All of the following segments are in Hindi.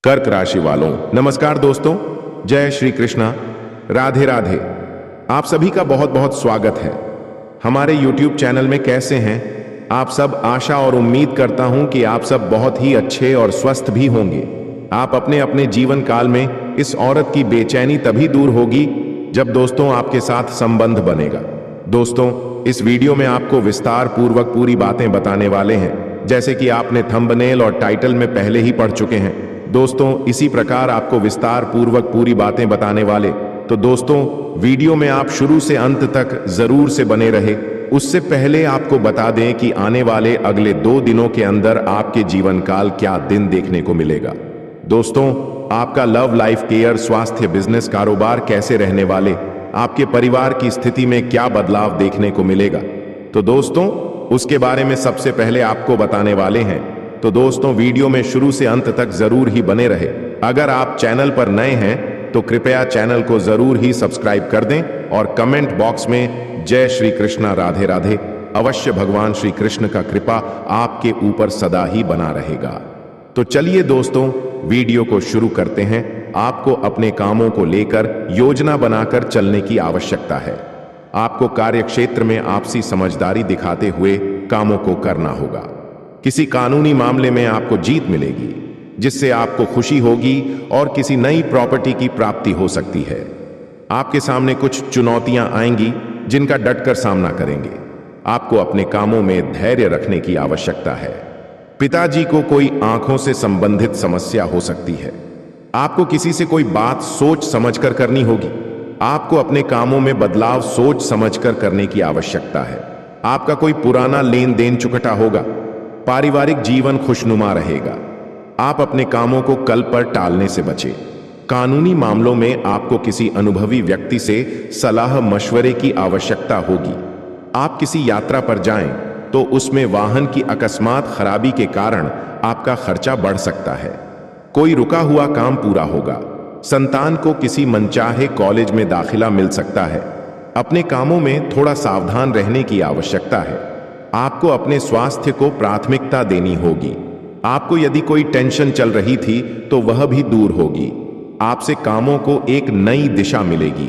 कर्क राशि वालों, नमस्कार दोस्तों। जय श्री कृष्णा, राधे राधे। आप सभी का बहुत बहुत स्वागत है हमारे YouTube चैनल में। कैसे हैं आप सब? आशा और उम्मीद करता हूं कि आप सब बहुत ही अच्छे और स्वस्थ भी होंगे। आप अपने अपने जीवन काल में इस औरत की बेचैनी तभी दूर होगी जब दोस्तों आपके साथ संबंध बनेगा। दोस्तों, इस वीडियो में आपको विस्तार पूर्वक पूरी बातें बताने वाले हैं, जैसे कि आपने थंबनेल और टाइटल में पहले ही पढ़ चुके हैं। दोस्तों, इसी प्रकार आपको विस्तार पूर्वक पूरी बातें बताने वाले, तो दोस्तों वीडियो में आप शुरू से अंत तक जरूर से बने रहे। उससे पहले आपको बता दें कि आने वाले अगले 2 दिनों के अंदर आपके जीवन काल क्या दिन देखने को मिलेगा। दोस्तों, आपका लव लाइफ, केयर, स्वास्थ्य, बिजनेस, कारोबार कैसे रहने वाले, आपके परिवार की स्थिति में क्या बदलाव देखने को मिलेगा, तो दोस्तों उसके बारे में सबसे पहले आपको बताने वाले हैं। तो दोस्तों वीडियो में शुरू से अंत तक जरूर ही बने रहे। अगर आप चैनल पर नए हैं तो कृपया चैनल को जरूर ही सब्सक्राइब कर दें और कमेंट बॉक्स में जय श्री कृष्णा, राधे राधे अवश्य। भगवान श्री कृष्ण का कृपा आपके ऊपर सदा ही बना रहेगा। तो चलिए दोस्तों वीडियो को शुरू करते हैं। आपको अपने कामों को लेकर योजना बनाकर चलने की आवश्यकता है। आपको कार्यक्षेत्र में आपसी समझदारी दिखाते हुए कामों को करना होगा। किसी कानूनी मामले में आपको जीत मिलेगी, जिससे आपको खुशी होगी और किसी नई प्रॉपर्टी की प्राप्ति हो सकती है। आपके सामने कुछ चुनौतियां आएंगी जिनका डटकर सामना करेंगे। आपको अपने कामों में धैर्य रखने की आवश्यकता है। पिताजी को कोई आंखों से संबंधित समस्या हो सकती है। आपको किसी से कोई बात सोच समझकर करनी होगी। आपको अपने कामों में बदलाव सोच समझकर करने की आवश्यकता है। आपका कोई पुराना लेन देन चुकता होगा। पारिवारिक जीवन खुशनुमा रहेगा। आप अपने कामों को कल पर टालने से बचें। कानूनी मामलों में आपको किसी अनुभवी व्यक्ति से सलाह मशवरे की आवश्यकता होगी। आप किसी यात्रा पर जाएं तो उसमें वाहन की अकस्मात खराबी के कारण आपका खर्चा बढ़ सकता है। कोई रुका हुआ काम पूरा होगा। संतान को किसी मनचाहे कॉलेज में दाखिला मिल सकता है। अपने कामों में थोड़ा सावधान रहने की आवश्यकता है। आपको अपने स्वास्थ्य को प्राथमिकता देनी होगी। आपको यदि कोई टेंशन चल रही थी तो वह भी दूर होगी। आपसे कामों को एक नई दिशा मिलेगी।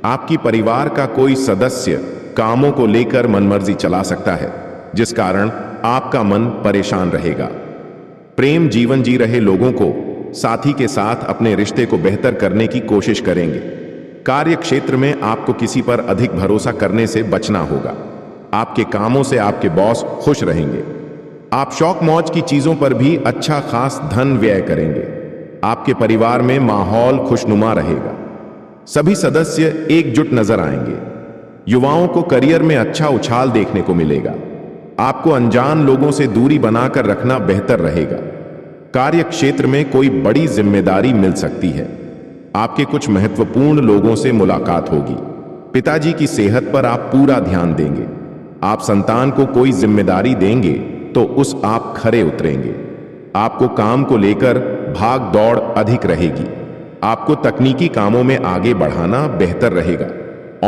आपकी परिवार का कोई सदस्य कामों को लेकर मनमर्जी चला सकता है, जिस कारण आपका मन परेशान रहेगा। प्रेम जीवन जी रहे लोगों को साथी के साथ अपने रिश्ते को बेहतर करने की कोशिश करेंगे। कार्य क्षेत्र में आपको किसी पर अधिक भरोसा करने से बचना होगा। आपके कामों से आपके बॉस खुश रहेंगे। आप शौक मौज की चीजों पर भी अच्छा खास धन व्यय करेंगे। आपके परिवार में माहौल खुशनुमा रहेगा। सभी सदस्य एकजुट नजर आएंगे। युवाओं को करियर में अच्छा उछाल देखने को मिलेगा। आपको अनजान लोगों से दूरी बनाकर रखना बेहतर रहेगा। कार्य क्षेत्र में कोई बड़ी जिम्मेदारी मिल सकती है। आपके कुछ महत्वपूर्ण लोगों से मुलाकात होगी। पिताजी की सेहत पर आप पूरा ध्यान देंगे। आप संतान को कोई जिम्मेदारी देंगे तो उस आप खरे उतरेंगे। आपको काम को लेकर भाग दौड़ अधिक रहेगी। आपको तकनीकी कामों में आगे बढ़ाना बेहतर रहेगा।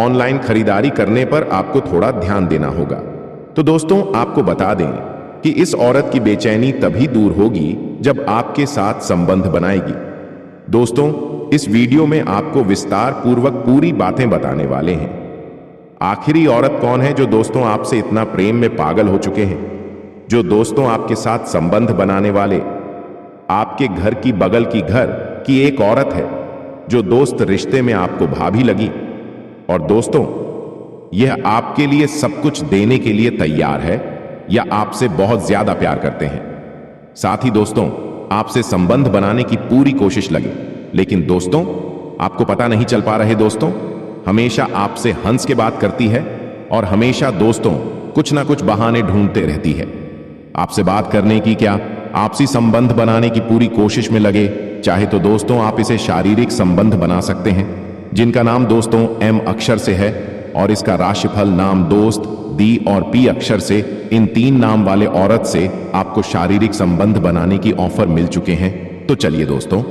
ऑनलाइन खरीदारी करने पर आपको थोड़ा ध्यान देना होगा। तो दोस्तों आपको बता दें कि इस औरत की बेचैनी तभी दूर होगी जब आपके साथ संबंध बनाएगी। दोस्तों, इस वीडियो में आपको विस्तार पूर्वक पूरी बातें बताने वाले हैं। आखिरी औरत कौन है जो दोस्तों आपसे इतना प्रेम में पागल हो चुके हैं, जो दोस्तों आपके साथ संबंध बनाने वाले? आपके घर की बगल की घर की एक औरत है जो दोस्त रिश्ते में आपको भाभी लगी। और दोस्तों, यह आपके लिए सब कुछ देने के लिए तैयार है या आपसे बहुत ज्यादा प्यार करते हैं। साथ ही दोस्तों आपसे संबंध बनाने की पूरी कोशिश लगे, लेकिन दोस्तों आपको पता नहीं चल पा रहे। दोस्तों हमेशा आपसे हंस के बात करती है और हमेशा दोस्तों कुछ ना कुछ बहाने ढूंढते रहती है। आपसे बात करने की क्या, आपसी संबंध बनाने की पूरी कोशिश में लगे। चाहे तो दोस्तों आप इसे शारीरिक संबंध बना सकते हैं, जिनका नाम दोस्तों एम अक्षर से है, और इसका राशिफल नाम दोस्त दी और पी अक्षर से। इन 3 नाम वाले औरत से आपको शारीरिक संबंध बनाने की ऑफर मिल चुके हैं। तो चलिए दोस्तों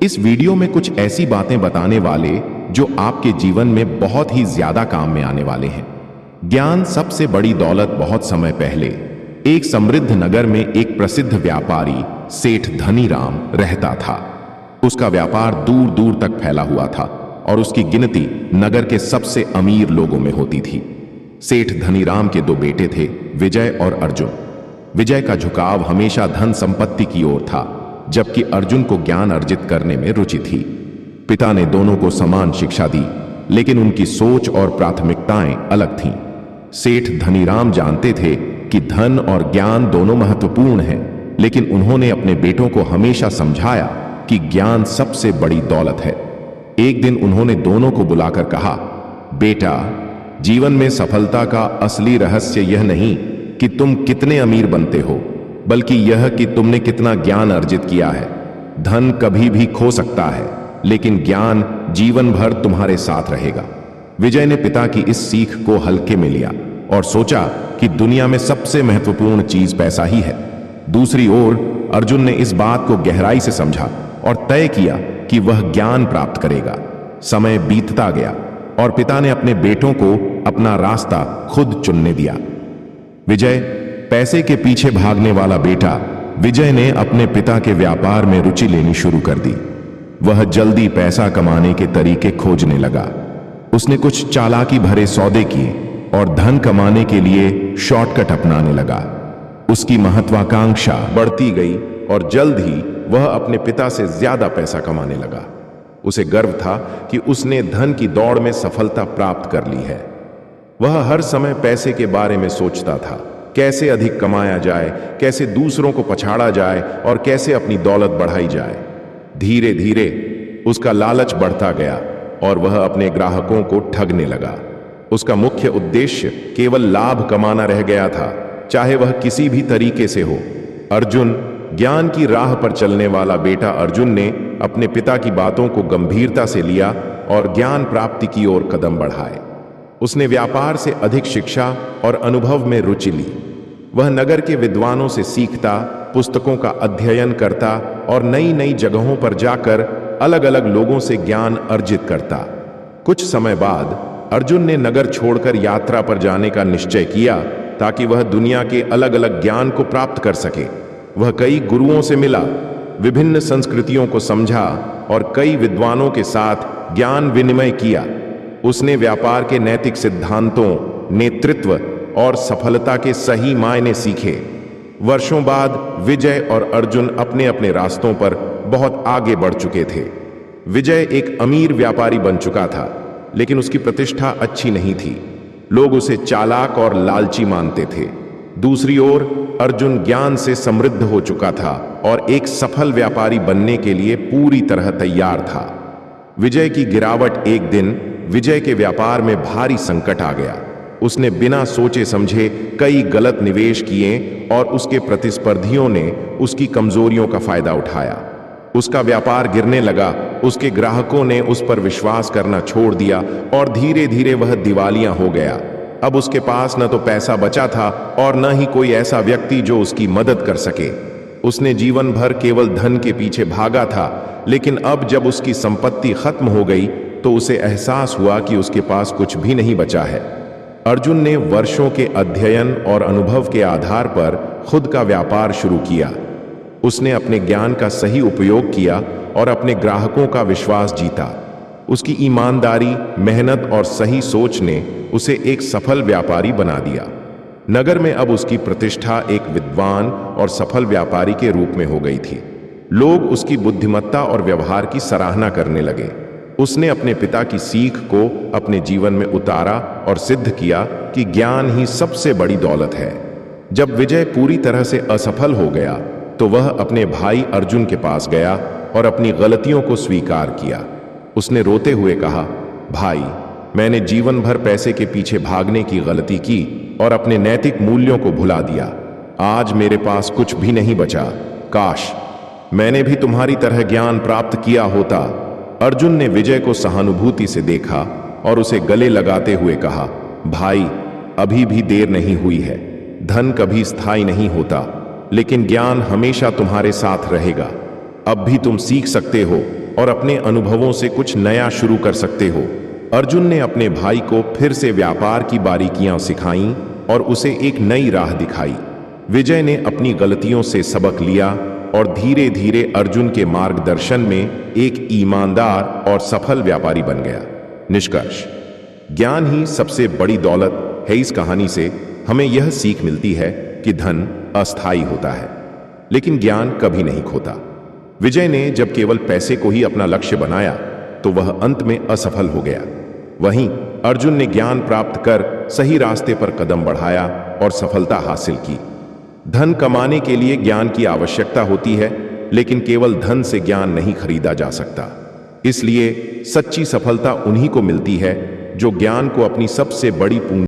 इस वीडियो में कुछ ऐसी बातें बताने वाले जो आपके जीवन में बहुत ही ज्यादा काम में आने वाले हैं। ज्ञान सबसे बड़ी दौलत। बहुत समय पहले एक समृद्ध नगर में एक प्रसिद्ध व्यापारी सेठ धनीराम रहता था। उसका व्यापार दूर दूर तक फैला हुआ था और उसकी गिनती नगर के सबसे अमीर लोगों में होती थी। सेठ धनीराम के दो बेटे थे, विजय और अर्जुन। विजय का झुकाव हमेशा धन संपत्ति की ओर था, जबकि अर्जुन को ज्ञान अर्जित करने में रुचि थी। पिता ने दोनों को समान शिक्षा दी, लेकिन उनकी सोच और प्राथमिकताएं अलग थीं। सेठ धनीराम जानते थे कि धन और ज्ञान दोनों महत्वपूर्ण हैं, लेकिन उन्होंने अपने बेटों को हमेशा समझाया कि ज्ञान सबसे बड़ी दौलत है। एक दिन उन्होंने दोनों को बुलाकर कहा, बेटा, जीवन में सफलता का असली रहस्य यह नहीं कि तुम कितने अमीर बनते हो, बल्कि यह कि तुमने कितना ज्ञान अर्जित किया है। धन कभी भी खो सकता है, लेकिन ज्ञान जीवन भर तुम्हारे साथ रहेगा। विजय ने पिता की इस सीख को हल्के में लिया और सोचा कि दुनिया में सबसे महत्वपूर्ण चीज पैसा ही है। दूसरी ओर अर्जुन ने इस बात को गहराई से समझा और तय किया कि वह ज्ञान प्राप्त करेगा। समय बीतता गया और पिता ने अपने बेटों को अपना रास्ता खुद चुनने दिया। विजय, पैसे के पीछे भागने वाला बेटा, विजय ने अपने पिता के व्यापार में रुचि लेनी शुरू कर दी। वह जल्दी पैसा कमाने के तरीके खोजने लगा। उसने कुछ चालाकी भरे सौदे किए और धन कमाने के लिए शॉर्टकट अपनाने लगा। उसकी महत्वाकांक्षा बढ़ती गई और जल्द ही वह अपने पिता से ज्यादा पैसा कमाने लगा। उसे गर्व था कि उसने धन की दौड़ में सफलता प्राप्त कर ली है। वह हर समय पैसे के बारे में सोचता था, कैसे अधिक कमाया जाए, कैसे दूसरों को पछाड़ा जाए और कैसे अपनी दौलत बढ़ाई जाए। धीरे धीरे उसका लालच बढ़ता गया और वह अपने ग्राहकों को ठगने लगा। उसका मुख्य उद्देश्य केवल लाभ कमाना रह गया था, चाहे वह किसी भी तरीके से हो। अर्जुन, ज्ञान की राह पर चलने वाला बेटा अर्जुन ने अपने पिता की बातों को गंभीरता से लिया और ज्ञान प्राप्ति की ओर कदम बढ़ाए। उसने व्यापार से अधिक शिक्षा और अनुभव में रुचि ली। वह नगर के विद्वानों से सीखता, पुस्तकों का अध्ययन करता और नई नई जगहों पर जाकर अलग अलग लोगों से ज्ञान अर्जित करता। कुछ समय बाद अर्जुन ने नगर छोड़कर यात्रा पर जाने का निश्चय किया ताकि वह दुनिया के अलग अलग ज्ञान को प्राप्त कर सके। वह कई गुरुओं से मिला, विभिन्न संस्कृतियों को समझा और कई विद्वानों के साथ ज्ञान विनिमय किया। उसने व्यापार के नैतिक सिद्धांतों, नेतृत्व और सफलता के सही मायने सीखे। वर्षों बाद विजय और अर्जुन अपने अपने रास्तों पर बहुत आगे बढ़ चुके थे। विजय एक अमीर व्यापारी बन चुका था, लेकिन उसकी प्रतिष्ठा अच्छी नहीं थी। लोग उसे चालाक और लालची मानते थे। दूसरी ओर अर्जुन ज्ञान से समृद्ध हो चुका था और एक सफल व्यापारी बनने के लिए पूरी तरह तैयार था। विजय की गिरावट एक दिन विजय के व्यापार में भारी संकट आ गया। उसने बिना सोचे समझे कई गलत निवेश किए और उसके प्रतिस्पर्धियों ने उसकी कमजोरियों का फायदा उठाया। उसका व्यापार गिरने लगा, उसके ग्राहकों ने उस पर विश्वास करना छोड़ दिया और धीरे धीरे वह दिवालिया हो गया। अब उसके पास न तो पैसा बचा था और न ही कोई ऐसा व्यक्ति जो उसकी मदद कर सके। उसने जीवन भर केवल धन के पीछे भागा था, लेकिन अब जब उसकी संपत्ति खत्म हो गई तो उसे एहसास हुआ कि उसके पास कुछ भी नहीं बचा है। अर्जुन ने वर्षों के अध्ययन और अनुभव के आधार पर खुद का व्यापार शुरू किया। उसने अपने ज्ञान का सही उपयोग किया और अपने ग्राहकों का विश्वास जीता। उसकी ईमानदारी, मेहनत और सही सोच ने उसे एक सफल व्यापारी बना दिया। नगर में अब उसकी प्रतिष्ठा एक विद्वान और सफल व्यापारी के रूप में हो गई थी। लोग उसकी बुद्धिमत्ता और व्यवहार की सराहना करने लगे। उसने अपने पिता की सीख को अपने जीवन में उतारा और सिद्ध किया कि ज्ञान ही सबसे बड़ी दौलत है। जब विजय पूरी तरह से असफल हो गया तो वह अपने भाई अर्जुन के पास गया और अपनी गलतियों को स्वीकार किया। उसने रोते हुए कहा, भाई, मैंने जीवन भर पैसे के पीछे भागने की गलती की और अपने नैतिक मूल्यों को भुला दिया। आज मेरे पास कुछ भी नहीं बचा। काश मैंने भी तुम्हारी तरह ज्ञान प्राप्त किया होता। अर्जुन ने विजय को सहानुभूति से देखा और उसे गले लगाते हुए कहा, भाई, अभी भी देर नहीं हुई है। धन कभी स्थायी नहीं होता, लेकिन ज्ञान हमेशा तुम्हारे साथ रहेगा। अब भी तुम सीख सकते हो और अपने अनुभवों से कुछ नया शुरू कर सकते हो। अर्जुन ने अपने भाई को फिर से व्यापार की बारीकियां सिखाईं और उसे एक नई राह दिखाई। विजय ने अपनी गलतियों से सबक लिया और धीरे धीरे अर्जुन के मार्गदर्शन में एक ईमानदार और सफल व्यापारी बन गया। निष्कर्ष, ज्ञान ही सबसे बड़ी दौलत है। इस कहानी से हमें यह सीख मिलती है कि धन अस्थायी होता है, लेकिन ज्ञान कभी नहीं खोता। विजय ने जब केवल पैसे को ही अपना लक्ष्य बनाया तो वह अंत में असफल हो गया। वहीं अर्जुन ने ज्ञान प्राप्त कर सही रास्ते पर कदम बढ़ाया और सफलता हासिल की। धन कमाने के लिए ज्ञान की आवश्यकता होती है, लेकिन केवल धन से ज्ञान नहीं खरीदा जा सकता। इसलिए सच्ची सफलता उन्हीं को मिलती है जो ज्ञान को अपनी सबसे बड़ी पूंजी